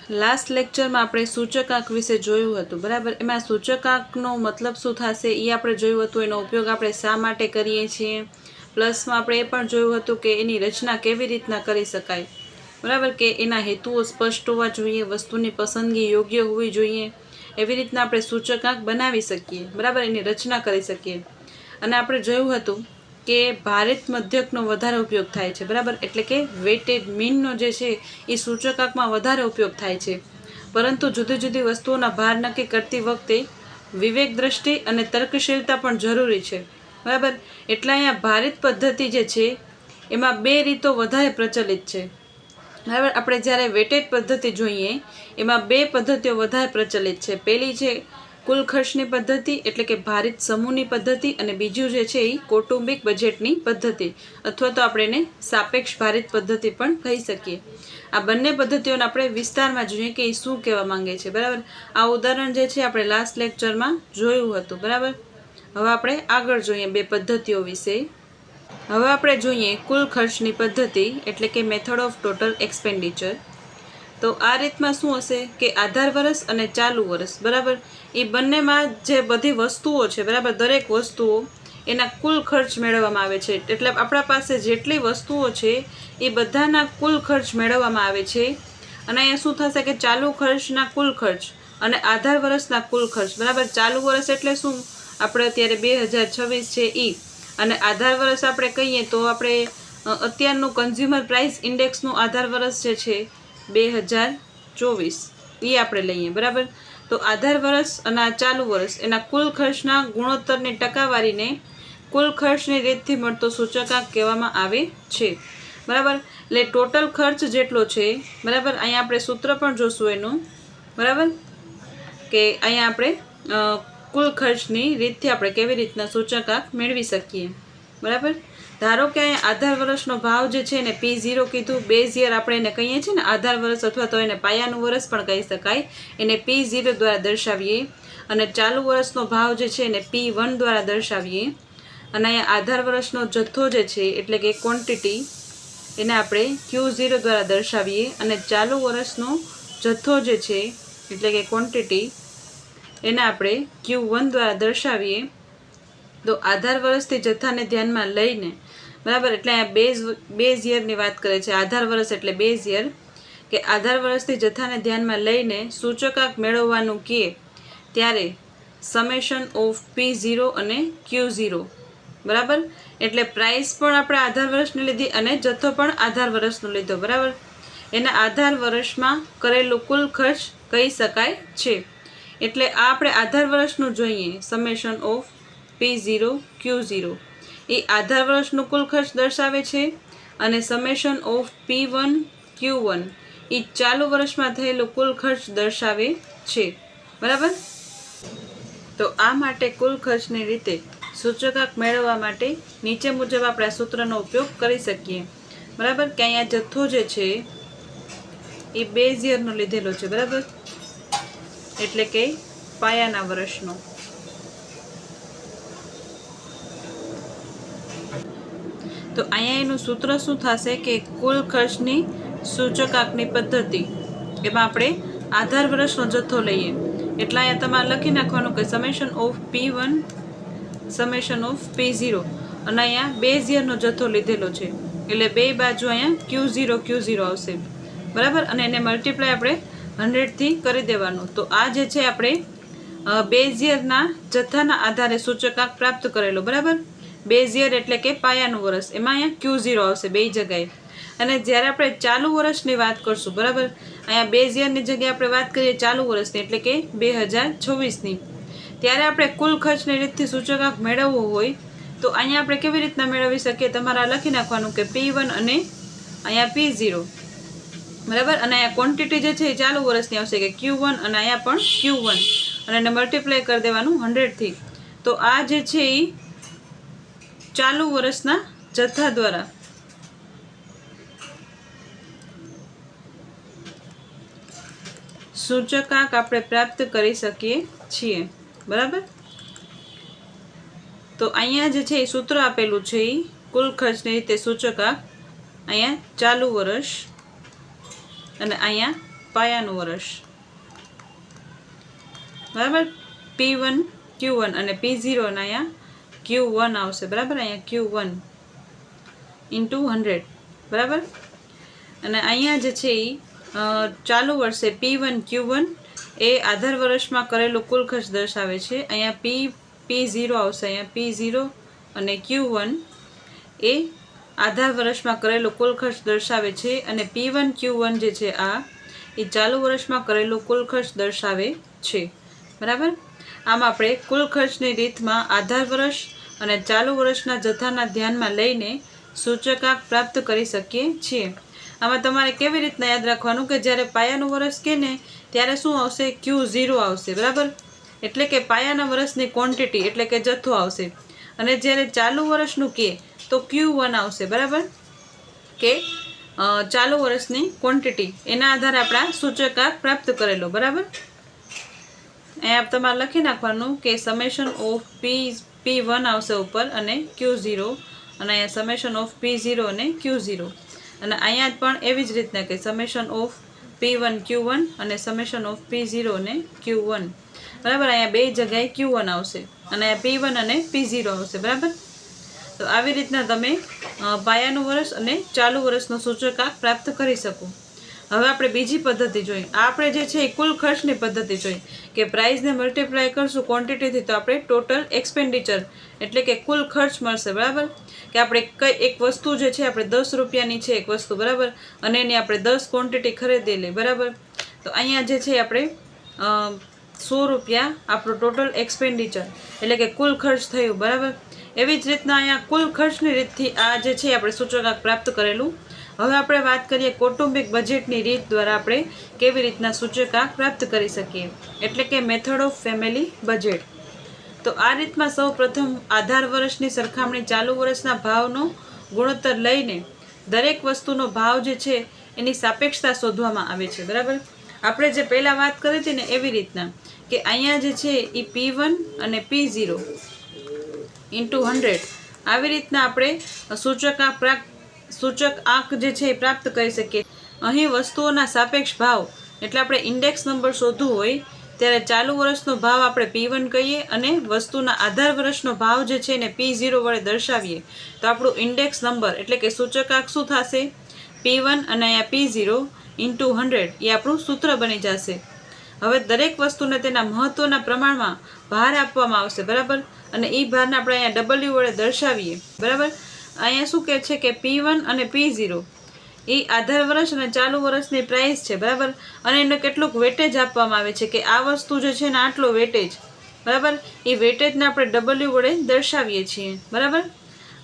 Last લેક્ચરમાં આપણે સૂચકાંક વિશે જોયું હતું, બરાબર। એમાં સૂચકાંકનો મતલબ શું થશે એ આપણે જોયું હતું, એનો ઉપયોગ આપણે શા માટે કરીએ છીએ, પ્લસમાં આપણે એ પણ જોયું હતું કે એની રચના કેવી રીતના કરી શકાય, બરાબર, કે એના હેતુઓ સ્પષ્ટ હોવા જોઈએ, વસ્તુની પસંદગી યોગ્ય હોવી જોઈએ, એવી રીતના આપણે સૂચકાંક બનાવી શકીએ, બરાબર, એની રચના કરી શકીએ। અને આપણે જોયું હતું કે ભારિત મધ્યકનો વધારે ઉપયોગ થાય છે, બરાબર, એટલે કે વેટેડ મીનનો જે છે એ સૂચકાંકમાં વધારે ઉપયોગ થાય છે, પરંતુ જુદી જુદી વસ્તુઓના ભાર નક્કી કરતી વખતે વિવેક દ્રષ્ટિ અને તર્કશીલતા પણ જરૂરી છે, બરાબર। એટલે અહીંયા ભારિત પદ્ધતિ જે છે એમાં બે રીતો વધારે પ્રચલિત છે, બરાબર। આપણે જ્યારે વેટેડ પદ્ધતિ જોઈએ એમાં બે પદ્ધતિઓ વધારે પ્રચલિત છે। પહેલી છે કુલ ખર્ચની પદ્ધતિ, એટલે કે ભારિત સમૂહની પદ્ધતિ, અને બીજું જે છે એ કૌટુંબિક બજેટની પદ્ધતિ, અથવા તો આપણે એને સાપેક્ષ ભારિત પદ્ધતિ પણ કહી શકીએ। આ બંને પદ્ધતિઓને આપણે વિસ્તારમાં જોઈએ કે એ શું કહેવા માંગે છે, બરાબર। આ ઉદાહરણ જે છે આપણે લાસ્ટ લેક્ચરમાં જોયું હતું, બરાબર। હવે આપણે આગળ જોઈએ બે પદ્ધતિઓ વિશે। હવે આપણે જોઈએ કુલ ખર્ચની પદ્ધતિ, એટલે કે મેથડ ઓફ ટોટલ એક્સપેન્ડિચર। તો આ રીતમાં શું હશે કે આધાર વર્ષ અને ચાલુ વર્ષ, બરાબર, એ બંનેમાં જે બધી વસ્તુઓ છે, બરાબર, દરેક વસ્તુઓ એના કુલ ખર્ચ મેળવવામાં આવે છે। એટલે આપણા પાસે જેટલી વસ્તુઓ છે એ બધાના કુલ ખર્ચ મેળવવામાં આવે છે। અને અહીંયા શું થશે કે ચાલુ ખર્ચના કુલ ખર્ચ અને આધાર વર્ષના કુલ ખર્ચ, બરાબર। ચાલુ વર્ષ એટલે શું, આપણે અત્યારે 2026 છે એ, અને આધાર વર્ષ આપણે કહીએ તો આપણે અત્યારનું કન્ઝ્યુમર પ્રાઇસ ઇન્ડેક્સનું આધાર વર્ષ જે છે 2024 એ આપણે લઈએ, બરાબર। તો આધાર વર્ષ અને આ ચાલુ વર્ષ એના કુલ ખર્ચના ગુણોત્તરની ટકાવારીને કુલ ખર્ચની રીતથી મળતો સૂચકાંક કહેવામાં આવે છે, બરાબર। એટલે ટોટલ ખર્ચ જેટલો છે, બરાબર, અહીંયા આપણે સૂત્ર પણ જોશું એનું, બરાબર, કે અહીંયા આપણે કુલ ખર્ચની રીતથી આપણે કેવી રીતના સૂચકાંક મેળવી શકીએ, બરાબર। ધારો કે અહીંયા આધાર વર્ષનો ભાવ જે છે એને P0 કીધું, બેઝ યર આપણે એને કહીએ છીએ ને આધાર વર્ષ, અથવા તો એને પાયાનું વર્ષ પણ કહી શકાય, એને P0 દ્વારા દર્શાવીએ, અને ચાલુ વર્ષનો ભાવ જે છે એને P1 દ્વારા દર્શાવીએ, અને અહીંયા આધાર વર્ષનો જથ્થો જે છે એટલે કે ક્વોન્ટિટી એને આપણે Q0 દ્વારા દર્શાવીએ, અને ચાલુ વર્ષનો જથ્થો જે છે એટલે કે ક્વોન્ટિટી એને આપણે Q1 દ્વારા દર્શાવીએ। તો આધાર વર્ષથી જથ્થાને ધ્યાનમાં લઈને, બરાબર, એટલે અહીંયા બેઝ યરની વાત કરે છે, આધાર વર્ષ એટલે બેઝ યર, કે આધાર વર્ષથી જથ્થાને ધ્યાનમાં લઈને સૂચકાંક મેળવવાનું કહે ત્યારે સમેશન ઓફ P0 અને Q0, બરાબર, એટલે પ્રાઇસ પણ આપણે આધાર વર્ષની લીધી અને જથ્થો પણ આધાર વર્ષનો લીધો, બરાબર, એના આધાર વર્ષમાં કરેલું કુલ ખર્ચ કહી શકાય છે। એટલે આ આપણે આધાર વર્ષનું જોઈએ, સમેશન ઓફ P0 Q0 એ આધાર વર્ષનું કુલ ખર્ચ દર્શાવે છે, અને સમેશન ઓફ P1 Q1 એ ચાલુ વર્ષમાં થયેલું કુલ ખર્ચ દર્શાવે છે, બરાબર। તો આ માટે કુલ ખર્ચની રીતે સૂચકાંક મેળવવા માટે નીચે મુજબ આપણે આ સૂત્રનો ઉપયોગ કરી શકીએ, બરાબર, કે અહીંયા જથ્થો જે છે એ બેઝ યરનો લીધેલો છે, બરાબર, એટલે કે પાયાના વર્ષનો। તો અહીંયા એનું સૂત્ર શું થશે કે કુલ ખર્ચની સૂચકાંકની પદ્ધતિ, એમાં આપણે આધાર વર્ષનો જથ્થો લઈએ, એટલે અહીંયા તમારે લખી નાખવાનું કે summation of P1 summation of P0, અને અહીંયા બેઝ યરનો જથ્થો લીધેલો છે એટલે બે બાજુ અહીંયા Q0 આવશે, બરાબર, અને એને મલ્ટીપ્લાય આપણે 100 થી કરી દેવાનું। તો આ જે છે આપણે બેઝ યરના જથ્થાના આધારે સૂચકાંક પ્રાપ્ત કરેલો, બરાબર, બેઝ યર એટલે કે પાયાનું વર્ષ, એમાં અહીંયા Q0 આવશે બે જગ્યાએ। અને જ્યારે આપણે ચાલુ વર્ષની વાત કરશું, બરાબર, અહીંયા બેઝ યરની જગ્યાએ આપણે વાત કરીએ ચાલુ વર્ષની એટલે કે 2026ની, ત્યારે આપણે કુલ ખર્ચની રીતથી સૂચકાંક મેળવવો હોય તો અહીંયા આપણે કેવી રીતના મેળવી શકીએ, તમારે લખી નાખવાનું કે P1 અને અહીંયા P0, બરાબર, અને અહીંયા ક્વોન્ટિટી જે છે એ ચાલુ વર્ષની આવશે કે Q1, અને અહીંયા પણ Q1, અને એને મલ્ટીપ્લાય કરી દેવાનું 100 થી। તો આ જે છે એ ચાલુ વર્ષના જથ્થા દ્વારા સૂચકાંક આપણે પ્રાપ્ત કરી શકીએ છીએ, બરાબર। તો અહીંયા જે છે એ સૂત્ર આપેલું છે એ કુલ ખર્ચની રીતે સૂચકાંક, અહીંયા ચાલુ વર્ષ અને અહીંયા પાયાનું વર્ષ, બરાબર. P1 Q1 અને P0 અને અહીંયા Q1 આવશે, બરાબર. અહીંયા Q1 ઇન્ટુ 100, બરાબર. અને અહીંયા જે છે એ ચાલુ વર્ષે P1 Q1 એ આધાર વર્ષમાં કરેલું કુલ ખર્ચ દર્શાવે છે. અહીંયા P0 આવશે, અહીંયા P0 અને Q1 એ આધાર વર્ષમાં કરેલું કુલ ખર્ચ દર્શાવે છે. અને P1 Q1 જે છે એ ચાલુ વર્ષમાં કરેલું કુલ ખર્ચ દર્શાવે છે, બરાબર. આમ આપણે કુલ ખર્ચની રીતમાં આધાર વર્ષ અને ચાલુ વર્ષના જથ્થાના ધ્યાનમાં લઈને સૂચકાંક પ્રાપ્ત કરી શકીએ છીએ. આમાં તમારે કેવી રીતના યાદ રાખવાનું કે જ્યારે પાયાનું વર્ષ કહે ને ત્યારે શું આવશે? Q0 આવશે, બરાબર. એટલે કે પાયાના વર્ષની ક્વોન્ટિટી એટલે કે જથ્થો આવશે. અને જ્યારે ચાલુ વર્ષનું કહે તો Q1 આવશે, બરાબર. કે ચાલુ વર્ષની ક્વોન્ટિટી એના આધારે આપણા સૂચકાંક પ્રાપ્ત કરેલો, બરાબર. અહીંયા તમારે લખી નાખવાનું કે સમેશન ઓફ P1 આવશે ઉપર અને Q0, અને અહીંયા સમેશન ઓફ P0 અને Q0, અને અહીંયા પણ એવી જ રીતના કે સમેશન ઓફ P1 Q1 અને સમેશન ઓફ P0 અને Q1, બરાબર. અહીંયા બે જગ્યાએ Q1 આવશે અને અહીંયા P1 અને P0 આવશે, બરાબર. તો આવી રીતના તમે પાયાનું વર્ષ અને ચાલુ વર્ષનો સૂચકાંક પ્રાપ્ત કરી શકો. હવે આપણે બીજી પદ્ધતિ જોઈએ. આપણે જે છે એ કુલ ખર્ચની પદ્ધતિ જોઈએ કે પ્રાઇસને મલ્ટીપ્લાય કરશું ક્વોન્ટિટીથી તો આપણે ટોટલ એક્સપેન્ડિચર એટલે કે કુલ ખર્ચ મળશે, બરાબર. કે આપણે એક વસ્તુ જે છે આપણે 10 રૂપિયાની છે એક વસ્તુ, બરાબર, અને એની આપણે 10 ક્વોન્ટિટી ખરીદેલી, બરાબર. તો અહીંયા જે છે આપણે 100 રૂપિયા આપણું ટોટલ એક્સપેન્ડિચર એટલે કે કુલ ખર્ચ થયું, બરાબર. એવી જ રીતના અહીંયા કુલ ખર્ચની રીતથી આ જે છે આપણે સૂચકાંક પ્રાપ્ત કરેલું. હવે આપણે વાત કરીએ કૌટુંબિક બજેટની રીત દ્વારા આપણે કેવી રીતના સૂચકાંક પ્રાપ્ત કરી શકીએ, એટલે કે મેથડ ઓફ ફેમિલી બજેટ. તો આ રીતમાં સૌ પ્રથમ આધાર વર્ષની સરખામણી ચાલુ વર્ષના ભાવનો ગુણોત્તર લઈને દરેક વસ્તુનો ભાવ જે છે એની સાપેક્ષતા શોધવામાં આવે છે, બરાબર. આપણે જે પહેલાં વાત કરી હતી ને એવી રીતના કે અહીંયા જે છે એ P1 અને P0 ઇન્ટુ 100 આવી રીતના આપણે સૂચકાંક જે છે એ પ્રાપ્ત કરી શકીએ. અહીં વસ્તુઓના સાપેક્ષ ભાવ એટલે આપણે ઇન્ડેક્સ નંબર શોધવું હોય ત્યારે ચાલુ વર્ષનો ભાવ આપણે P1 કહીએ અને વસ્તુના આધાર વર્ષનો ભાવ જે છે એને P0 વડે દર્શાવીએ તો આપણું ઇન્ડેક્સ નંબર એટલે કે સૂચકાંક શું થશે? P1 અને અહીંયા P0 ઇન્ટુ 100 એ આપણું સૂત્ર બની જશે. હવે દરેક વસ્તુને તેના મહત્વના પ્રમાણમાં ભાર આપવામાં આવશે, બરાબર. અને એ ભારને આપણે અહીંયા W વડે દર્શાવીએ, બરાબર. અહીંયા શું કહે છે કે P1 અને P0 એ આધાર વર્ષ અને ચાલુ વર્ષની પ્રાઇસ છે, બરાબર. અને એને કેટલુંક વેટેજ આપવામાં આવે છે કે આ વસ્તુ જે છે ને આટલો વેટેજ, બરાબર. એ વેટેજને આપણે W વડે દર્શાવીએ છીએ, બરાબર.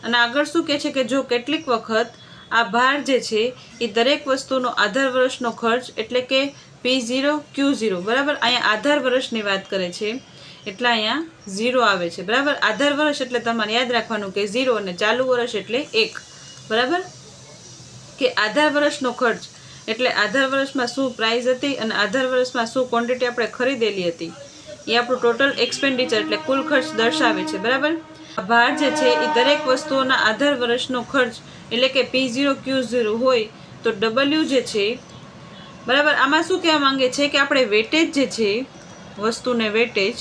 અને આગળ શું કહે છે કે જો કેટલીક વખત આ ભાર જે છે એ દરેક વસ્તુનો આધાર વર્ષનો ખર્ચ એટલે કે P0 Q0, બરાબર. અહીંયા આધાર વર્ષની વાત કરે છે એટલે અહીંયા 0 આવે છે, બરાબર. આધાર વર્ષ એટલે તમારે યાદ રાખવાનું કે 0 અને ચાલુ વર્ષ એટલે 1, બરાબર. કે આધાર વર્ષનો ખર્ચ એટલે આધાર વર્ષમાં શું પ્રાઇસ હતી અને આધાર વર્ષમાં શું ક્વોન્ટિટી આપણે ખરીદેલી હતી એ આપણું ટોટલ એક્સપેન્ડિચર એટલે કુલ ખર્ચ દર્શાવે છે, બરાબર. ભાર જે છે એ દરેક વસ્તુઓના આધાર વર્ષનો ખર્ચ એટલે કે P0 Q0 હોય તો W જે છે, બરાબર. આમાં શું કહેવા માંગે છે કે આપણે વેટેજ જે છે વસ્તુને વેટેજ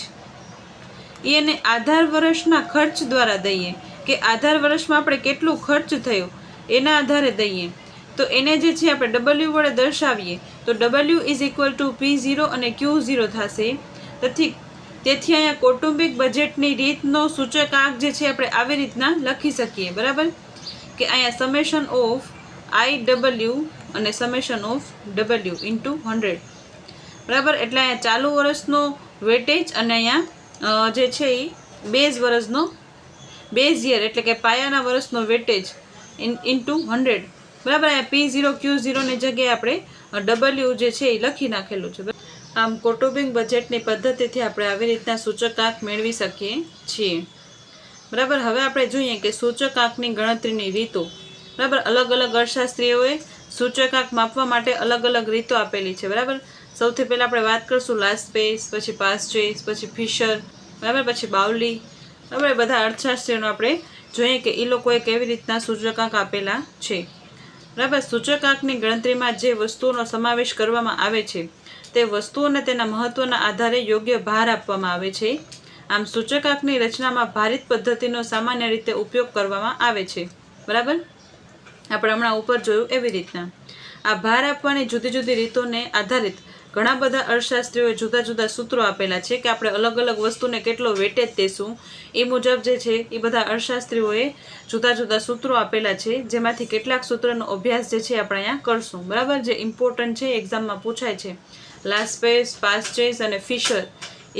એને આધાર વર્ષના ખર્ચ દ્વારા દઈએ કે આધાર વર્ષમાં આપણે કેટલું ખર્ચ થયો એના આધારે દઈએ તો એને જે છે આપણે W વડે દર્શાવીએ તો W is equal to P0 અને Q0 થશે. તેથી અહીંયા કૌટુંબિક બજેટની રીતનો સૂચકાંક જે છે આપણે આવી રીતના લખી શકીએ, બરાબર. કે અહીંયા સમેશન ઓફ IW અને સમેશન ઓફ W ઇન્ટુ 100, બરાબર. એટલે અહીંયા ચાલુ વર્ષનો વેટેજ અને અહીંયા જે છે એ બેઝ વર્ષનો બેઝ યર એટલે કે પાયાના વર્ષનો વેટેજ ઇન્ટુ 100, બરાબર. અહીંયા P0 Q0 ની જગ્યાએ આપણે W જે છે એ લખી નાખેલું છે. આમ કૌટુંબિક બજેટની પદ્ધતિથી આપણે આવી રીતના સૂચકાંક મેળવી શકીએ છીએ, બરાબર. હવે આપણે જોઈએ કે સૂચકાંકની ગણતરીની રીતો, બરાબર. અલગ અલગ અર્થશાસ્ત્રીઓએ સૂચકાંક માપવા માટે અલગ અલગ રીતો આપેલી છે, બરાબર. સૌથી પહેલાં આપણે વાત કરીશું લાસ્પેસ, પછી પાસ્ચેસ, પછી ફિશર, બરાબર, પછી બાઉલી, બરાબર. બધા અર્થશાસ્ત્રીઓનો આપણે જોઈએ કે એ લોકોએ કેવી રીતના સૂચકાંક આપેલા છે. બરાબર. સૂચકાંકની ગણતરીમાં જે વસ્તુઓનો સમાવેશ કરવામાં આવે છે તે વસ્તુઓને તેના મહત્વના આધારે યોગ્ય ભાર આપવામાં આવે છે. આમ સૂચકાંકની રચનામાં ભારિત પદ્ધતિનો સામાન્ય રીતે ઉપયોગ કરવામાં આવે છે. બરાબર. આપણે હમણાં ઉપર જોયું એવી રીતના આ ભાર આપવાની જુદી જુદી રીતોને આધારિત ઘણા બધા અર્થશાસ્ત્રીઓએ જુદા જુદા સૂત્રો આપેલા છે કે આપણે અલગ અલગ વસ્તુને કેટલો વેટેજ દેશું. એ મુજબ જે છે એ બધા અર્થશાસ્ત્રીઓએ જુદા જુદા સૂત્રો આપેલા છે, જેમાંથી કેટલાક સૂત્રનો અભ્યાસ જે છે આપણે અહીંયા કરશું. બરાબર. જે ઇમ્પોર્ટન્ટ છે, એક્ઝામમાં પૂછાય છે. લાસ્પેસ, પાસ્ચેસ અને ફિશર,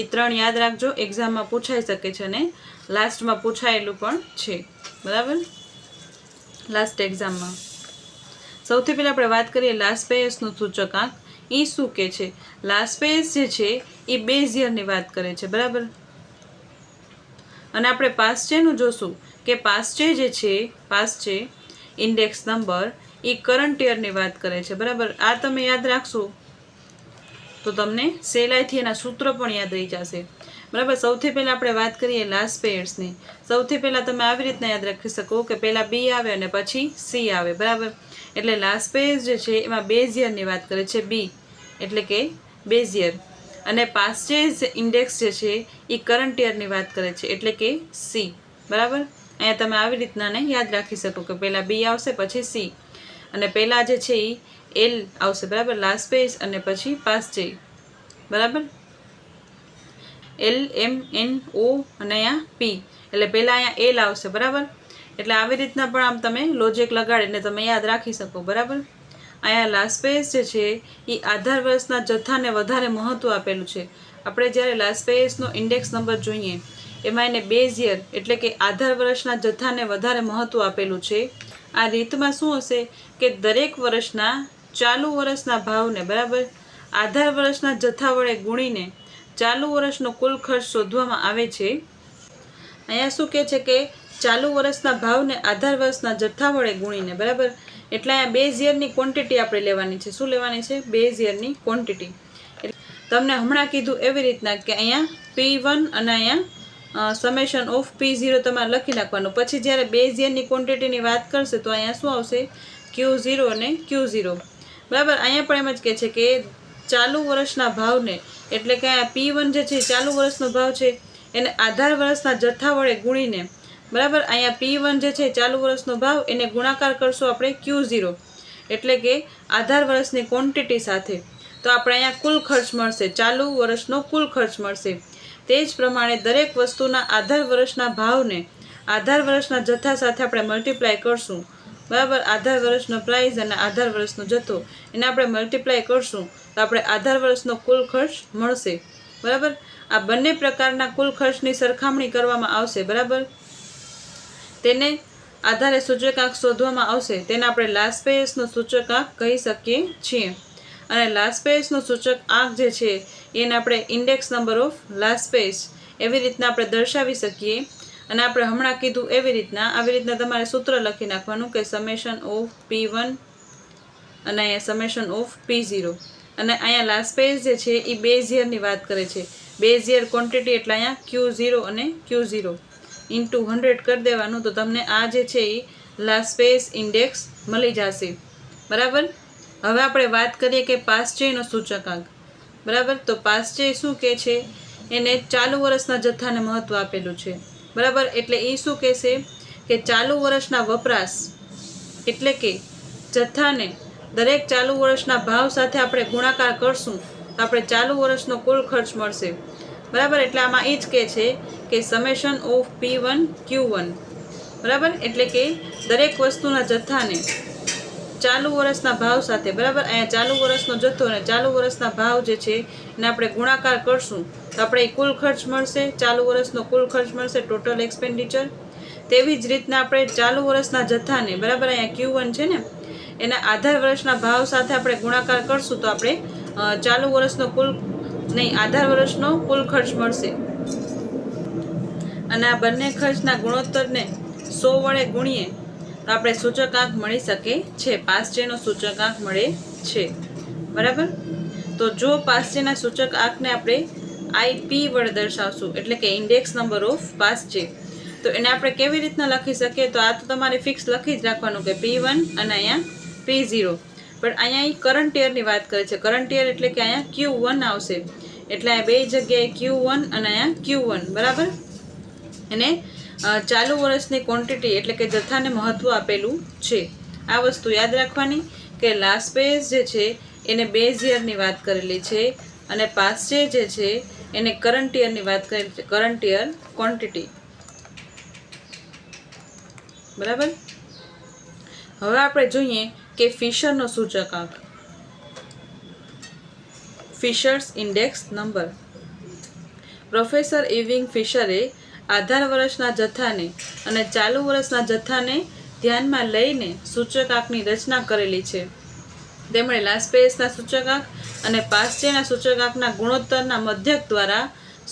એ 3 યાદ રાખજો, એક્ઝામમાં પૂછાઈ શકે છે અને લાસ્ટમાં પૂછાયેલું પણ છે. બરાબર. લાસ્ટ એક્ઝામમાં સૌથી પહેલાં આપણે વાત કરીએ લાસ્પેસનું સૂચકાંક. એ શું કે છે? લાસ્પેસ જે છે એ બેઝિયરની વાત કરે છે. બરાબર. અને આપણે પાસ્ચેનું જોશું કે પાસ્ચે જે છે, પાસ્ચે ઇન્ડેક્સ નંબર, એ કરંટ યરની વાત કરે છે. બરાબર. આ તમે યાદ રાખશો તો તમને સહેલાઈથી એના સૂત્ર પણ યાદ રહી જશે. બરાબર. સૌથી પહેલાં આપણે વાત કરીએ લાસ્પેસની. સૌથી પહેલાં તમે આવી રીતના યાદ રાખી શકો કે પહેલાં બી આવે અને પછી સી આવે. બરાબર. એટલે લાસ્પેસ જે છે એમાં બેઝિયરની વાત કરે છે, બી એટલે કે બેઝિયર. અને પાસ્ચેઝ ઇન્ડેક્સ જે છે એ કરંટ યરની વાત કરે છે એટલે કે સી. બરાબર. અહીંયા તમે આવી રીતના યાદ રાખી શકો કે પહેલાં બી આવશે પછી સી, અને પહેલાં જે છે એ એલ આવશે. બરાબર. લાસ્પેસ અને પછી પાસ્ચે. બરાબર. LMNO અને અહીંયા પી, એટલે પહેલાં અહીંયા એલ આવશે. બરાબર. એટલે આવી રીતના પણ આમ તમે લોજિક લગાડીને તમે યાદ રાખી શકો. બરાબર. અહીંયા લાસ્પેસ જે છે એ આધાર વર્ષના જથ્થાને વધારે મહત્ત્વ આપેલું છે. આપણે જ્યારે લાસ્પેસનો ઇન્ડેક્સ નંબર જોઈએ એમાં એને બેઝિયર એટલે કે આધાર વર્ષના જથ્થાને વધારે મહત્ત્વ આપેલું છે. આ રીતમાં શું હશે કે દરેક વર્ષના ચાલુ વર્ષના ભાવને, બરાબર, આધાર વર્ષના જથ્થા વડે ગુણીને ચાલુ વર્ષનો કુલ ખર્ચ શોધવામાં આવે છે. અહીંયા શું કહે છે કે ચાલુ વર્ષના ભાવને આધાર વર્ષના જથ્થા વડે ગુણીને, બરાબર, એટલે અહીંયા બેઝ યરની ક્વોન્ટિટી આપણે લેવાની છે. શું લેવાની છે? બેઝ યરની ક્વોન્ટિટી. તમને હમણાં કીધું એવી રીતના કે અહીંયા P1 અને અહીંયા સમેશન ઓફ P0 તમારે લખી નાખવાનું. પછી જ્યારે બેઝ યરની ક્વોન્ટિટીની વાત કરશે તો અહીંયા શું આવશે? Q0 અને Q0. બરાબર. અહીંયા પણ એમ જ કહે છે કે ચાલુ વર્ષના ભાવને, એટલે કે અહીંયા P1 જે છે ચાલુ વર્ષનો ભાવ છે એને આધાર વર્ષના જથ્થા વડે ગુણીને, બરાબર, અહીંયા P1 જે છે ચાલુ વર્ષનો ભાવ એને ગુણાકાર કરશું આપણે Q0 એટલે કે આધાર વર્ષની ક્વોન્ટિટી સાથે, તો આપણે અહીંયા કુલ ખર્ચ મળશે, ચાલુ વર્ષનો કુલ ખર્ચ મળશે. તે જ પ્રમાણે દરેક વસ્તુના આધાર વર્ષના ભાવને આધાર વર્ષના જથ્થા સાથે આપણે મલ્ટીપ્લાય કરશું. બરાબર. આધાર વર્ષનો પ્રાઇસ અને આધાર વર્ષનો જથ્થો એને આપણે મલ્ટીપ્લાય કરશું તો આપણે આધાર વર્ષનો કુલ ખર્ચ મળશે. બરાબર. આ બંને પ્રકારના કુલ ખર્ચની સરખામણી કરવામાં આવશે. બરાબર. તેને આધારે સૂચકાંક શોધવામાં આવશે. તેને આપણે લાસ્પેસનો સૂચકાંક કહી શકીએ છીએ. અને લાસ્પેસનો સૂચકાંક જે છે એને આપણે ઇન્ડેક્સ નંબર ઓફ લાસ્પેસ એવી રીતના આપણે દર્શાવી શકીએ. અને આપણે હમણાં કીધું એવી રીતના આવી રીતના તમારે સૂત્ર લખી નાખવાનું કે સમેશન ઓફ P1 અને અહીંયા સમેશન ઓફ P0. અને અહીંયા લાસ્પેસ જે છે એ બેઝ યરની વાત કરે છે. બેઝ યર ક્વોન્ટિટી એટલે અહીંયા Q0 અને Q0 ઇન્ટુ 100 કરી દેવાનું, તો તમને આ જે છે એ લાસ્પેસ ઇન્ડેક્સ મળી જશે. બરાબર. હવે આપણે વાત કરીએ કે પાસ્ચેનો સૂચકાંક. બરાબર. તો પાસ્ચે શું કહે છે? એને ચાલુ વર્ષના જથ્થાને મહત્ત્વ આપેલું છે. બરાબર. એટલે એ શું કહેશે કે ચાલુ વર્ષના વપરાશ એટલે કે જથ્થાને દરેક ચાલુ વર્ષના ભાવ સાથે આપણે ગુણાકાર કરશું તો આપણે ચાલુ વર્ષનો કુલ ખર્ચ મળશે. બરાબર. એટલે આમાં એ જ કહે છે કે સમેશન ઓફ P1 Q1. બરાબર. એટલે કે દરેક વસ્તુના જથ્થાને ચાલુ વર્ષના ભાવ સાથે, બરાબર, અહીંયા ચાલુ વર્ષનો જથ્થો અને ચાલુ વર્ષના ભાવ જે છે એને આપણે ગુણાકાર કરશું તો આપણે કુલ ખર્ચ મળશે, ચાલુ વર્ષનો કુલ ખર્ચ મળશે, ટોટલ એક્સપેન્ડિચર. તેવી જ રીતના આપણે ચાલુ વર્ષના જથ્થાને, બરાબર, અહીંયા Q1 છે ને, એના આધાર વર્ષના ભાવ સાથે આપણે ગુણાકાર કરશું તો આપણે ચાલુ વર્ષનો આધાર વર્ષનો કુલ ખર્ચ મળશે. અને આ બંને ખર્ચના ગુણોત્તરને 100 વડે ગુણીએ તો આપણે સૂચકાંક મળી શકે છે. પાસ્ચેનો સૂચકાંક મળે છે. બરાબર. તો જો પાસ્ચેના સૂચકાંકને આપણે IP વડે દર્શાવશું એટલે કે ઇન્ડેક્સ નંબર ઓફ પાસ્ચે, તો એને આપણે કેવી રીતના લખી શકીએ? તો આ તો તમારે ફિક્સ લખી જ રાખવાનું કે P1 અને અહીંયા P0, પણ અહીંયા અહીં કરંટ યરની વાત કરે છે. કરંટ યર એટલે કે અહીંયા Q1 આવશે, એટલે અહીંયા બે જગ્યાએ Q1 અને અહીંયા Q1, બરાબર. એને ચાલુ વર્ષની ક્વોન્ટિટી એટલે કે જથ્થાને મહત્વ આપેલું છે. આ વસ્તુ યાદ રાખવાની કે લાસ્ટ પેજ જે છે એને બેઝ યરની વાત કરેલી છે અને પાસ્ટ જે છે એને કરંટ યરની વાત કરેલી છે, કરંટ યર ક્વોન્ટિટી, બરાબર. હવે આપણે જોઈએ કે ફિશરનો સૂચકાંક, ફિશર્સ ઇન્ડેક્સ નંબર. પ્રોફેસર ઇર્વિંગ ફિશરે આધાર વર્ષના જથ્થાને અને ચાલુ વર્ષના જથ્થાને ધ્યાનમાં લઈને સૂચકાંકની રચના કરેલી છે. તેમણે લાસ્ટ પેજના સૂચકાંક અને પાસ્ટના સૂચકાંકના ગુણોત્તરના મધ્યક દ્વારા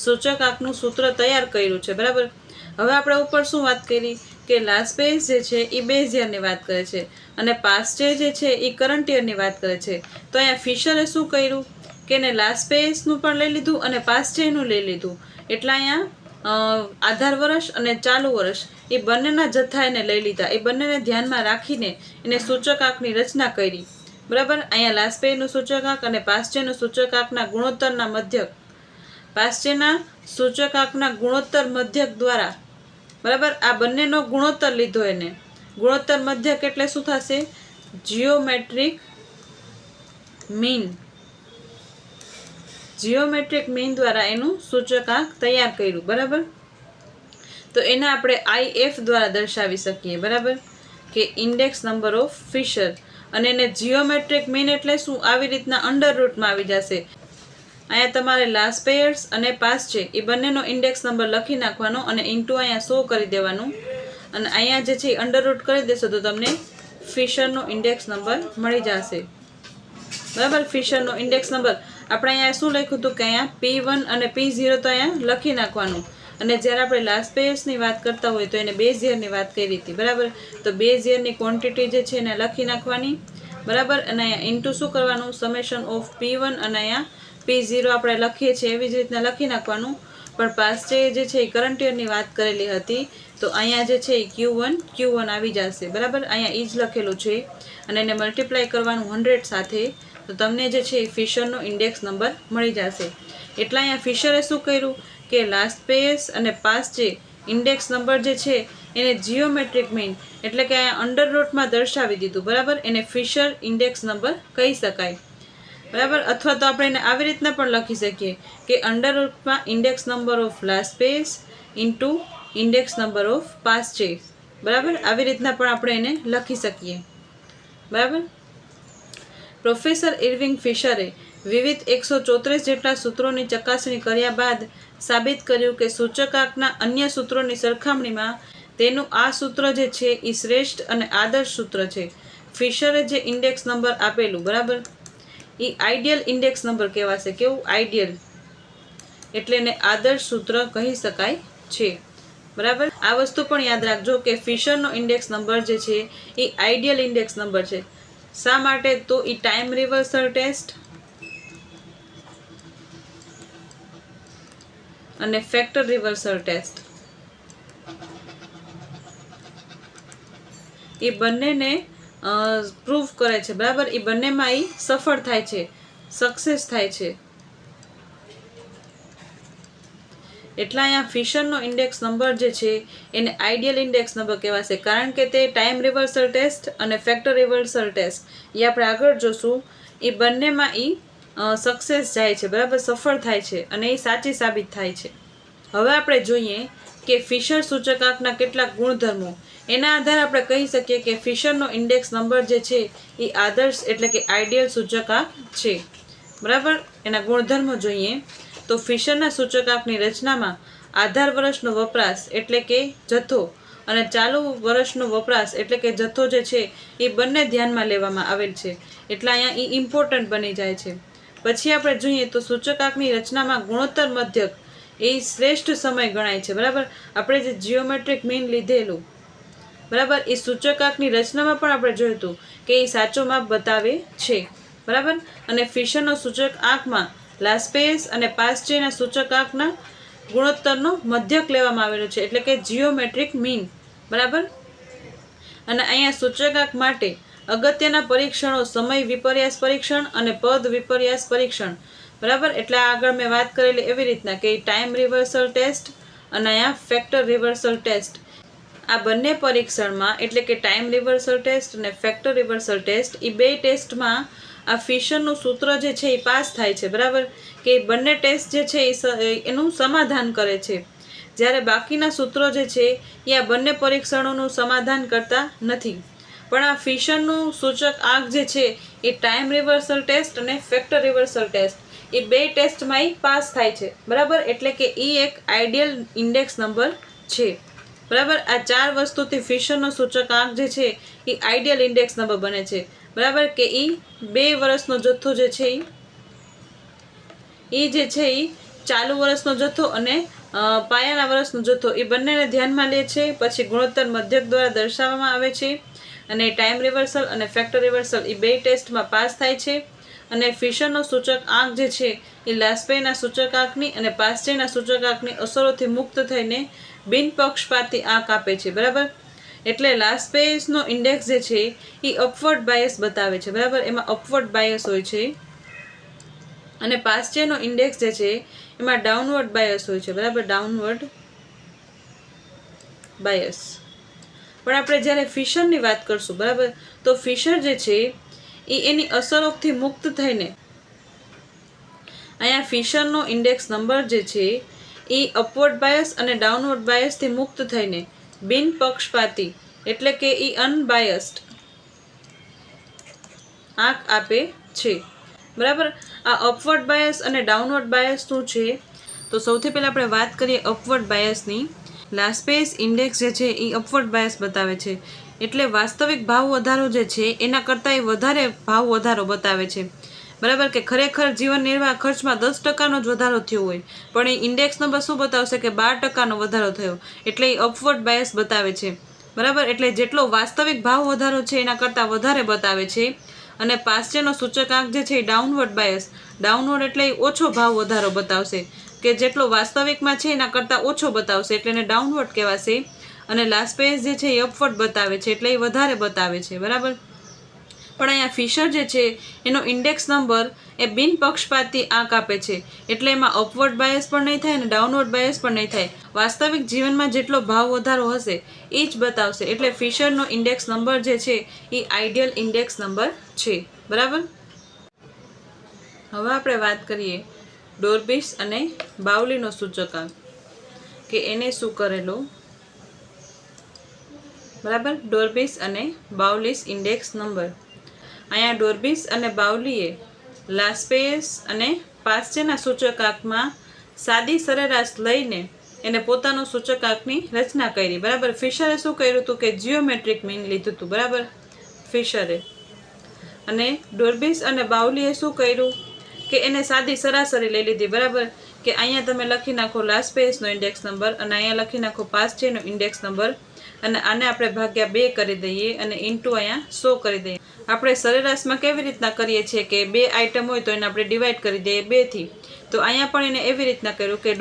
સૂચકાંકનું સૂત્ર તૈયાર કર્યું છે, બરાબર. હવે આપણે ઉપર શું વાત કરી કે લાસ્ટ પેજ જે છે એ બેઝ યરની વાત કરે છે અને પાસ્ટ જે છે એ કરંટ યરની વાત કરે છે. તો અહીંયા ફિશરે શું કર્યું કે એને લાસ્ટ પેજનું પણ લઈ લીધું અને પાસ્ટ નું લઈ લીધું, એટલે અહીંયા આધાર વર્ષ અને ચાલુ વર્ષ એ બંનેના જથ્થા એને લઈ લીધા. એ બંનેને ધ્યાનમાં રાખીને એને સૂચકાંકની રચના કરી, બરાબર. અહીંયા લાસ્ટ પેજનું સૂચકાંક અને પાસ્ટનું સૂચકાંકના ગુણોત્તરના મધ્યક, પાસ્ટના સૂચકાંકના ગુણોત્તર મધ્યક દ્વારા, બરાબર, આ બંનેનો ગુણોત્તર લીધો. એને ગુણોત્તર મધ્યક એટલે શું થશે? Geometric mean. જીઓમેટ્રિક મીન દ્વારા એનું સૂચકાંક તૈયાર કર્યું, બરાબર. તો એને આપણે IF દ્વારા દર્શાવી શકીએ, બરાબર, કે ઇન્ડેક્સ નંબર ઓફ ફિશર. અને એને જીઓમેટ્રિક મીન એટલે શું? આવી રીતના અંડર રૂટમાં આવી જશે. અહીંયા તમારે લાસ્ટ પેયર્સ અને પાસ છે એ બંનેનો ઇન્ડેક્સ નંબર લખી નાખવાનો અને ઇન્ટુ અહીંયા 100 કરી દેવાનું, અને અહીંયા જે છે અંડર રૂટ કરી દેશો તો તમને ફિશરનો ઇન્ડેક્સ નંબર મળી જશે, બરાબર. ફિશરનો ઇન્ડેક્સ નંબર આપણે અહીંયા શું લખ્યું હતું કે અહીંયા P1 અને P0 તો અહીંયા લખી નાખવાનું, અને જ્યારે આપણે લાસ્ટ પેયર્સની વાત કરતા હોય તો એને બેઝ યરની વાત કરી હતી, બરાબર. તો બેઝ યરની ક્વોન્ટિટી જે છે એને લખી નાખવાની, બરાબર. અને અહીંયા ઇન્ટુ શું કરવાનું? સમેશન ઓફ P1 અને અહીંયા P0 આપણે લખીએ છીએ એવી જ રીતના લખી નાખવાનું. પણ પાસ્ટ જે છે એ કરંટ યરની વાત કરેલી હતી, તો અહીંયા જે છે એ Q1 આવી જશે, બરાબર. અહીંયા ઈ જ લખેલું છે અને એને મલ્ટીપ્લાય કરવાનું 100 સાથે, તો તમને જે છે એ ફિશરનો ઇન્ડેક્સ નંબર મળી જશે. એટલે અહીંયા ફિશરે શું કર્યું કે લાસ્ટ પેજ અને પાસ્ટ જે ઇન્ડેક્સ નંબર જે છે એને જીઓમેટ્રિક મીન એટલે કે અહીંયા અંડર રૂટમાં દર્શાવી દીધું, બરાબર. એને ફિશર ઇન્ડેક્સ નંબર કહી શકાય, બરાબર. અથવા તો આપણે એને આવી રીતના પણ લખી શકીએ કે અંડર રૂટમાં index number of Laspeyres into index number of Paasche છે, બરાબર. આવી રીતના પણ આપણે એને લખી શકીએ, બરાબર. પ્રોફેસર ઇર્વિંગ ફિશરે વિવિધ 134 જેટલા સૂત્રોની ચકાસણી કર્યા બાદ સાબિત કર્યું કે સૂચકાંકના અન્ય સૂત્રોની સરખામણીમાં તેનું આ સૂત્ર જે છે એ શ્રેષ્ઠ અને આદર્શ સૂત્ર છે. ફિશરે જે ઇન્ડેક્સ નંબર આપેલું, બરાબર, એ આઈડિયલ ઇન્ડેક્સ નંબર કહેવાશે. કેવું? આઈડિયલ, એટલે એને આદર્શ સૂત્ર કહી શકાય છે, બરાબર. આ વસ્તુ પણ યાદ રાખજો કે ફિશરનો ઇન્ડેક્સ નંબર જે છે એ આઈડિયલ ઇન્ડેક્સ નંબર છે. શા માટે? તો એ ટાઈમ રિવર્સલ ટેસ્ટ અને ફેક્ટર રિવર્સલ ટેસ્ટ એ બંનેને પ્રૂવ કરે છે, બરાબર. એ બંનેમાં એ સફળ થાય છે, સક્સેસ થાય છે. એટલા અહીંયા ફિશરનો ઇન્ડેક્સ નંબર જે છે એને આઈડિયલ ઇન્ડેક્સ નંબર કહેવાશે, કારણ કે તે ટાઈમ રિવર્સલ ટેસ્ટ અને ફેક્ટર રિવર્સલ ટેસ્ટ એ આપણે આગળ જોશું, એ બંનેમાં એ સક્સેસ જાય છે, બરાબર, સફળ થાય છે અને એ સાચી સાબિત થાય છે. હવે આપણે જોઈએ કે ફિશર સૂચકાંકના કેટલાક ગુણધર્મો. એના આધારે આપણે કહી શકીએ કે ફિશરનો ઇન્ડેક્સ નંબર જે છે એ આદર્શ એટલે કે આઈડિયલ સૂચકાંક છે, બરાબર. એના ગુણધર્મો જોઈએ તો ફિશરના સૂચકાંકની રચનામાં આધાર વર્ષનો વપરાશ એટલે કે જથ્થો અને ચાલુ વર્ષનો વપરાશ એટલે કે જથ્થો જે છે એ બંને ધ્યાનમાં લેવામાં આવેલ છે, એટલે અહીંયા એ ઇમ્પોર્ટન્ટ બની જાય છે. પછી આપણે જોઈએ તો સૂચકાંકની રચનામાં ગુણોત્તર મધ્યક એ શ્રેષ્ઠ સમય ગણાય છે, બરાબર. આપણે જે જીઓમેટ્રિક મીન લીધેલું, બરાબર, એ સૂચકાંકની રચનામાં પણ આપણે જોયું હતું કે એ સાચો માપ બતાવે છે, બરાબર. અને ફિશરનો સૂચકાંકમાં લાસ્ટ પેજ અને પાસ્ટ ના સૂચકાંકના ગુણોત્તરનો મધ્યક લેવામાં આવેલો છે, એટલે કે જીઓમેટ્રિક મીન, બરાબર. અને અહીંયા સૂચકાંક માટે અગત્યના પરીક્ષણો સમય વિપર્યાસ પરીક્ષણ અને પદ વિપર્યાસ પરીક્ષણ. બરાબર, એટલે આગળ મેં વાત કરેલી એવી રીતના કે ટાઈમ રિવર્સલ ટેસ્ટ અને અહીંયા ફેક્ટર રિવર્સલ ટેસ્ટ. આ બંને પરીક્ષણમાં એટલે કે ટાઈમ રિવર્સલ ટેસ્ટ અને ફેક્ટર રિવર્સલ ટેસ્ટ એ બે ટેસ્ટમાં આ ફિશરનું સૂત્ર જે છે એ પાસ થાય છે. બરાબર, કે બંને ટેસ્ટ જે છે એ એનું સમાધાન કરે છે, જ્યારે બાકીના સૂત્રો જે છે એ આ બંને પરીક્ષણોનું સમાધાન કરતા નથી. પણ આ ફિશરનું સૂચક આંક જે છે એ ટાઈમ રિવર્સલ ટેસ્ટ અને ફેક્ટર રિવર્સલ ટેસ્ટ એ બે ટેસ્ટમાં પાસ થાય છે. બરાબર, એટલે કે એ એક આઈડિયલ ઇન્ડેક્સ નંબર છે. બરાબર, આ 4 વસ્તુથી ફિશરનો સૂચક આંક જે છે એ આઈડિયલ ઇન્ડેક્સ નંબર બને છે. બરાબર, કે એ 2 વર્ષનો જથ્થો જે છે એ જે છે એ ચાલુ વર્ષનો જથ્થો અને પાયાના વર્ષનો જથ્થો એ બંનેને ધ્યાનમાં લે છે. પછી ગુણોત્તર મધ્યક દ્વારા દર્શાવવામાં આવે છે. અને ટાઈમ રિવર્સલ અને ફેક્ટર રિવર્સલ એ બે ટેસ્ટમાં પાસ થાય છે. અને ફિશરનો સૂચક આંક જે છે એ લાસ્પેયના સૂચક આંકની અને પાસ્ચેના સૂચક આંકની અસરોથી મુક્ત થઈને બિનપક્ષપાતી આંક આપે છે. બરાબર, એટલે લાસ્પેયનો ઇન્ડેક્સ જે છે એ અપવર્ડ બાયસ બતાવે છે. બરાબર, એમાં અપવર્ડ બાયસ હોય છે. અને પાસ્ચેનો ઇન્ડેક્સ જે છે એમાં ડાઉનવર્ડ બાયસ હોય છે. બરાબર, ડાઉનવર્ડ બાયસ. પણ આપણે જ્યારે ફિશરની વાત કરશું, બરાબર, તો ફિશર જે છે એ એની અસરોથી મુક્ત થઈને અહીંયા ફિશરનો ઇન્ડેક્સ નંબર જે છે એ અપવર્ડ બાયસ અને ડાઉનવર્ડ બાયસથી મુક્ત થઈને બિનપક્ષપાતી એટલે કે એ અનબાયસ્ડ આંક આપે છે. બરાબર, આ અપવર્ડ બાયસ અને ડાઉનવર્ડ બાયસ શું છે? તો સૌથી પહેલાં આપણે વાત કરીએ અપવર્ડ બાયસની. લાસ્પેયસ ઇન્ડેક્સ જે છે એ અપવર્ડ બાયસ બતાવે છે, એટલે વાસ્તવિક ભાવ વધારો જે છે એના કરતાં એ વધારે ભાવ વધારો બતાવે છે. બરાબર, કે ખરેખર જીવન નિર્વાહ ખર્ચમાં 10% જ વધારો થયો હોય, પણ એ ઇન્ડેક્સ નંબર શું બતાવશે કે 12% વધારો થયો, એટલે એ અપવર્ડ બાયસ બતાવે છે. બરાબર, એટલે જેટલો વાસ્તવિક ભાવ વધારો છે એના કરતાં વધારે બતાવે છે. અને પાસ્ચેનો સૂચકાંક જે છે એ ડાઉનવર્ડ બાયસ, ડાઉનવર્ડ એટલે ઓછો ભાવ વધારો બતાવશે, કે જેટલો વાસ્તવિકમાં છે એના કરતાં ઓછો બતાવશે, એટલે એને ડાઉનવર્ડ કહેવાશે. અને લાસ્પેયસ જે છે એ અપવર્ડ બતાવે છે, એટલે એ વધારે બતાવે છે. બરાબર, પણ અહીંયા ફિશર જે છે એનો ઇન્ડેક્સ નંબર એ બિનપક્ષપાતી આંક આપે છે, એટલે એમાં અપવર્ડ બાયસ પણ નહીં થાય અને ડાઉનવર્ડ બાયસ પણ નહીં થાય. વાસ્તવિક જીવનમાં જેટલો ભાવ વધારો હશે એ જ બતાવશે, એટલે ફિશરનો ઇન્ડેક્સ નંબર જે છે એ આઈડિયલ ઇન્ડેક્સ નંબર છે. બરાબર, હવે આપણે વાત કરીએ ડોર્બિસ અને બાઉલીનો સૂચકાંક, કે એને શું કરેલો. બરાબર, ડોર્બિસ અને બાઉલીસ ઇન્ડેક્સ નંબર. અહીંયા ડોર્બિસ અને બાઉલીએ લાસ્પેયસ અને પાસ્ચેના સૂચકાંકમાં સાદી સરેરાશ લઈને એને પોતાનો સૂચકાંકની રચના કરી. બરાબર, ફિશરે શું કર્યું હતું કે જીઓમેટ્રિક મીન લીધું હતું. બરાબર, ફિશરે. અને ડોર્બિસ અને બાઉલીએ શું કર્યું કે એને સાદી સરાસરી લઈ લીધી. બરાબર, કે અહીંયા તમે લખી નાખો લાસ્પેયસનો ઇન્ડેક્સ નંબર અને અહીંયા લખી નાખો પાસ્ચેનો ઇન્ડેક્સ નંબર, અને આને આપણે ભાગ્યા 2 કરી દઈએ અને ઇન્ટુ અહીંયા 100 કરી દઈએ. આપણે સરેરાશમાં કેવી રીતના કરીએ છીએ કે 2 આઇટમ હોય તો એને આપણે ડિવાઈડ કરી દઈએ 2 થી. તો અહીંયા પણ એને એવી રીતના કર્યું કે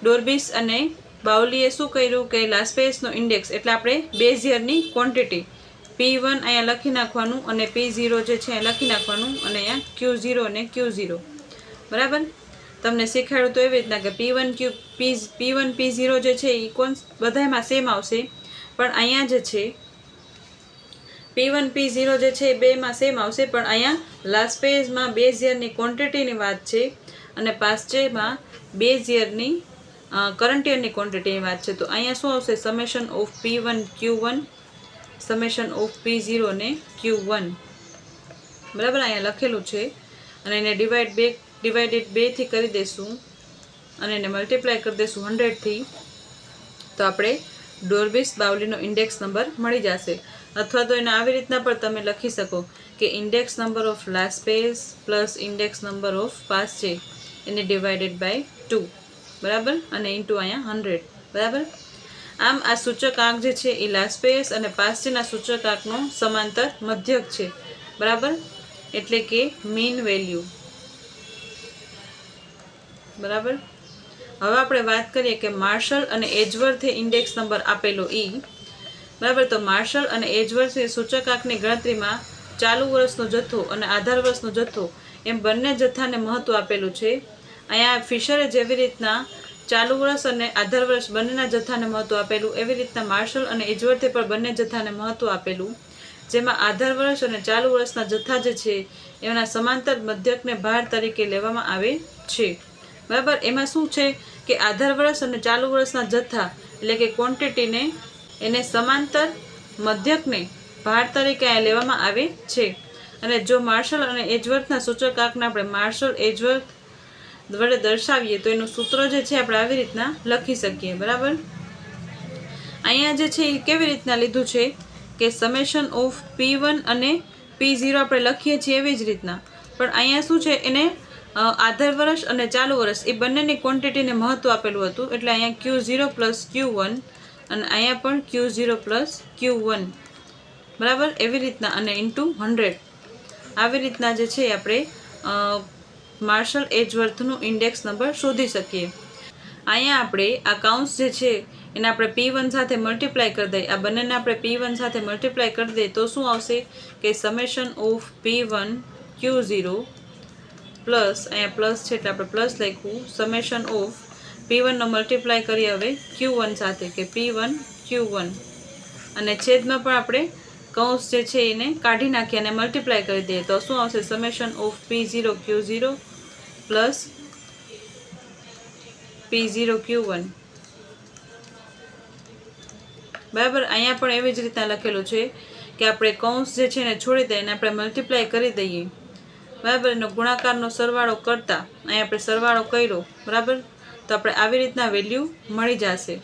ડોર્બિસ અને બાઉલીએ શું કર્યું કે લાસ્પેયસનો ઇન્ડેક્સ એટલે આપણે બેઝિયરની ક્વોન્ટિટી P1 અહીંયા લખી નાખવાનું અને P0 જે છે અહીંયા લખી નાખવાનું અને અહીંયા Q0 અને Q0. બરાબર, તમને શીખવાડ્યું તો એવી રીતના કે P1 P0 જે છે એ બધામાં સેમ આવશે, પણ અહીંયા જે છે P1 P0 જે છે એ બેમાં સેમ આવશે, પણ અહીંયા લાસ્પેયસમાં બેઝિયરની ક્વોન્ટિટીની વાત છે અને પાસ્ચેમાં બેઝિયરની કરંટ યરની ક્વોન્ટિટીની વાત છે. તો અહીંયા શું આવશે? Summation of P1 Q1 summation of P0 ને Q1. બરાબર, અહીંયા લખેલું છે અને એને ડિવાઇડેડ 2 થી કરી દઈશું અને એને મલ્ટીપ્લાય કરી દઈશું 100 થી, તો આપણે ડોર્બિસ બાઉલીનો ઇન્ડેક્સ નંબર મળી જશે. અથવા તો એને આવી રીતના પણ તમે લખી શકો કે index number of Laspeyres plus index number of Paasche એને ડિવાઇડેડ બાય 2. બરાબર, અને ઇન્ટુ અહીંયા 100. બરાબર, આમ આ સૂચકાંક જે છે એ લાસ્પેયસ અને પાસ્ચેના સૂચકાંકનો સમાંતર મધ્યક છે. બરાબર, એટલે કે મીન વેલ્યુ. બરાબર, હવે આપણે વાત કરીએ કે માર્શલ અને એજવર્થે ઇન્ડેક્સ નંબર આપેલો બરાબર. તો માર્શલ અને એજવર્થ એ સૂચકાંકની ગણતરીમાં ચાલુ વર્ષનો જથ્થો અને આધાર વર્ષનો જથ્થો એમ બંને જથ્થાને મહત્વ આપેલું છે. અહીંયા ફિશરે જેવી રીતના ચાલુ વર્ષ અને આધાર વર્ષ બંનેના જથ્થાને મહત્વ આપેલું, એવી રીતના માર્શલ અને એજવર્થે પણ બંને જથ્થાને મહત્વ આપેલું, જેમાં આધાર વર્ષ અને ચાલુ વર્ષના જથ્થા જે છે એના સમાંતર મધ્યકને ભાર તરીકે લેવામાં આવે છે. બરાબર. એમાં શું છે કે આધાર વર્ષ અને ચાલુ વર્ષના જથ્થા એટલે કે ક્વોન્ટિટીને એને સમાંતર મધ્યકને ભાર તરીકે લેવામાં આવે છે. અને જો માર્શલ અને એજવર્થના સૂચકાંકને આપણે માર્શલ એજવર્થ વડે દર્શાવીએ તો એનું સૂત્ર જે છે આપણે આવી રીતના લખી શકીએ. બરાબર. અહીંયા જે છે એ કેવી રીતના લીધું છે કે સમેશન ઓફ P1 અને P0 આપણે લખીએ છીએ એવી જ રીતના, પણ અહીંયા શું છે એને આધાર વર્ષ અને ચાલુ વર્ષ એ બંનેની ક્વોન્ટિટીને મહત્વ આપેલું હતું, એટલે અહીંયા Q0 પ્લસ Q1 અને અહીંયા પણ Q0 પ્લસ Q1. બરાબર. એવી રીતના અને ઇન્ટુ 100 આવી રીતના જે છે આપણે માર્શલ એજવર્થનું ઇન્ડેક્સ નંબર શોધી શકીએ. અહીંયા આપણે આ કાઉન્સ જે છે એને આપણે P1 સાથે મલ્ટીપ્લાય કરી દઈએ, આ બંનેને આપણે P1 સાથે મલ્ટીપ્લાય કરી દઈએ તો શું આવશે કે summation of P1 Q0 plus અહીંયા પ્લસ છે એટલે આપણે પ્લસ લખ્યું summation of P1 no multiply કરીએ હવે Q1 સાથે કે P1 Q1 અને છેદમાં પણ આપણે કૌંસ જે છે એને કાઢી નાખીએ અને મલ્ટીપ્લાય કરી દઈએ તો શું આવશે summation of P0 Q0 plus P0 Q1. બરાબર. અહીંયા પણ એવી જ રીતના લખેલું છે કે આપણે કૌંસ જે છે એને છોડી દઈએ અને આપણે મલ્ટીપ્લાય કરી દઈએ. બરાબર. એનો ગુણાકારનો સરવાળો કરતા અહીંયા આપણે સરવાળો કર્યો. બરાબર. તો આપણે આવી રીતના વેલ્યુ મળી જશે.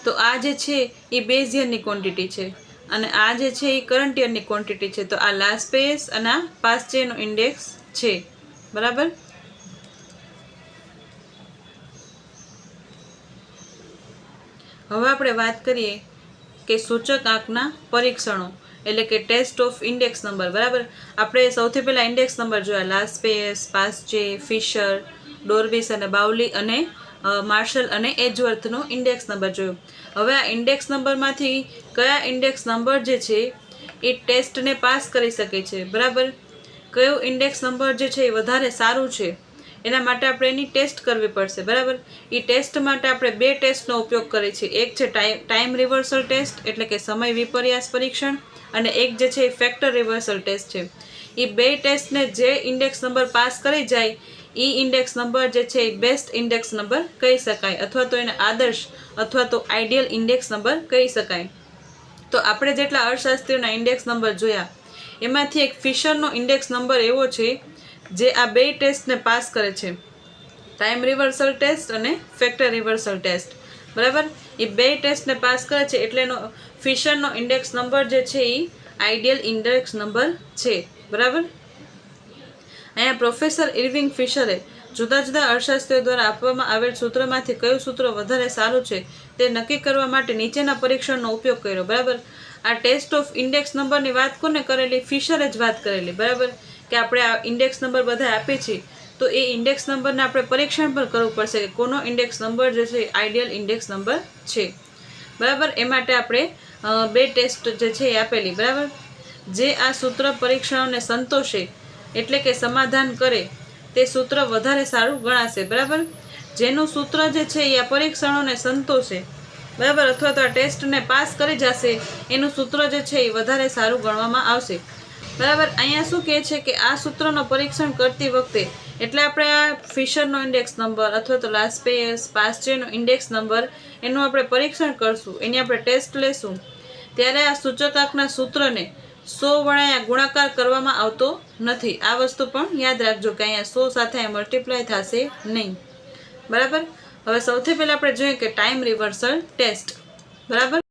તો આ જે છે એ બેઝ યરની ક્વોન્ટિટી છે અને આ જે છે એ કરંટ યરની ક્વોન્ટિટી છે. તો આ લાસ્ટ પેસ અને આ પાસ્ટ યરનો ઇન્ડેક્સ છે. બરાબર. હવે આપણે વાત કરીએ કે સૂચકાંકના પરીક્ષણો એટલે કે ટેસ્ટ ઓફ ઇન્ડેક્સ નંબર. બરાબર. આપણે સૌથી પહેલાં ઇન્ડેક્સ નંબર જોયા લાસ્ટ પેસ, પાસ્ચે, ફિશર, ડોર્બિસ અને બાઉલી અને માર્શલ અને એજવર્થનો ઇન્ડેક્સ નંબર જોયો. હવે આ ઇન્ડેક્સ નંબરમાંથી કયા ઇન્ડેક્સ નંબર જે છે એ ટેસ્ટને પાસ કરી શકે છે. બરાબર. કયો ઇન્ડેક્સ નંબર જે છે એ વધારે સારું છે એના માટે આપણે એની ટેસ્ટ કરવી પડશે. બરાબર. એ ટેસ્ટ માટે આપણે બે ટેસ્ટનો ઉપયોગ કરીએ છીએ. એક છે ટાઈમ રિવર્સલ ટેસ્ટ એટલે કે સમય વિપર્યાસ પરીક્ષણ અને એક જે છે એ ફેક્ટર રિવર્સલ ટેસ્ટ છે. એ બે ટેસ્ટને જે ઇન્ડેક્સ નંબર પાસ કરી જાય એ ઇન્ડેક્સ નંબર જે છે એ બેસ્ટ ઇન્ડેક્સ નંબર કહી શકાય અથવા તો એને આદર્શ અથવા તો આઈડિયલ ઇન્ડેક્સ નંબર કહી શકાય. તો આપણે જેટલા અર્થશાસ્ત્રીઓના ઇન્ડેક્સ નંબર જોયા એમાંથી એક ફિશરનો ઇન્ડેક્સ નંબર એવો છે જે આ બે ટેસ્ટને પાસ કરે છે, ટાઈમ રિવર્સલ ટેસ્ટ અને ફેક્ટર રિવર્સલ ટેસ્ટ. બરાબર. એ બે ટેસ્ટને પાસ કરે છે એટલે એનો ફિશરનો ઇન્ડેક્સ નંબર જે છે એ આઈડિયલ ઇન્ડેક્સ નંબર છે. બરાબર. અહીંયા પ્રોફેસર ઇર્વિંગ ફિશરે જુદા જુદા અર્થશાસ્ત્રીઓ દ્વારા આપવામાં આવેલ સૂત્રમાંથી કયું સૂત્ર વધારે સારું છે તે નક્કી કરવા માટે નીચેના પરીક્ષણનો ઉપયોગ કર્યો. બરાબર. આ ટેસ્ટ ઓફ ઇન્ડેક્સ નંબરની વાત કોને કરેલી? ફિશરે જ વાત કરેલી. બરાબર. કે આપણે આ ઇન્ડેક્સ નંબર બધા આપીએ છીએ તો એ ઇન્ડેક્સ નંબરને આપણે પરીક્ષણ પણ કરવું પડશે કે કોનો ઇન્ડેક્સ નંબર જે છે આઈડિયલ ઇન્ડેક્સ નંબર છે. બરાબર. એ માટે આપણે બે ટેસ્ટ જે છે એ આપેલી. બરાબર. જે આ સૂત્ર પરીક્ષણોને સંતોષે એટલે કે સમાધાન કરે તે સૂત્ર વધારે સારું ગણાશે. બરાબર. જેનું સૂત્ર જે છે એ આ પરીક્ષણોને સંતોષે બરાબર અથવા તો આ ટેસ્ટને પાસ કરી જશે એનું સૂત્ર જે છે એ વધારે સારું ગણવામાં આવશે. બરાબર. અહીંયા શું કહે છે કે આ સૂત્રનો પરીક્ષણ કરતી વખતે એટલે આપણે આ ફિશરનો ઇન્ડેક્સ નંબર અથવા તો લાસ્ટ પેસ, પાસ્ચેનો ઇન્ડેક્સ નંબર એનું આપણે પરીક્ષણ કરશું, એની આપણે ટેસ્ટ લેશું ત્યારે આ સૂચકાંકના સૂત્રને 100 વડે ગુણાકાર કરવામાં આવતો નથી. આ વસ્તુ પણ યાદ રાખજો કે અહીંયા 100 સાથે મલ્ટીપ્લાય થશે નહીં. બરાબર. હવે સૌથી પહેલાં આપણે જોઈએ કે ટાઈમ રિવર્સલ ટેસ્ટ. બરાબર.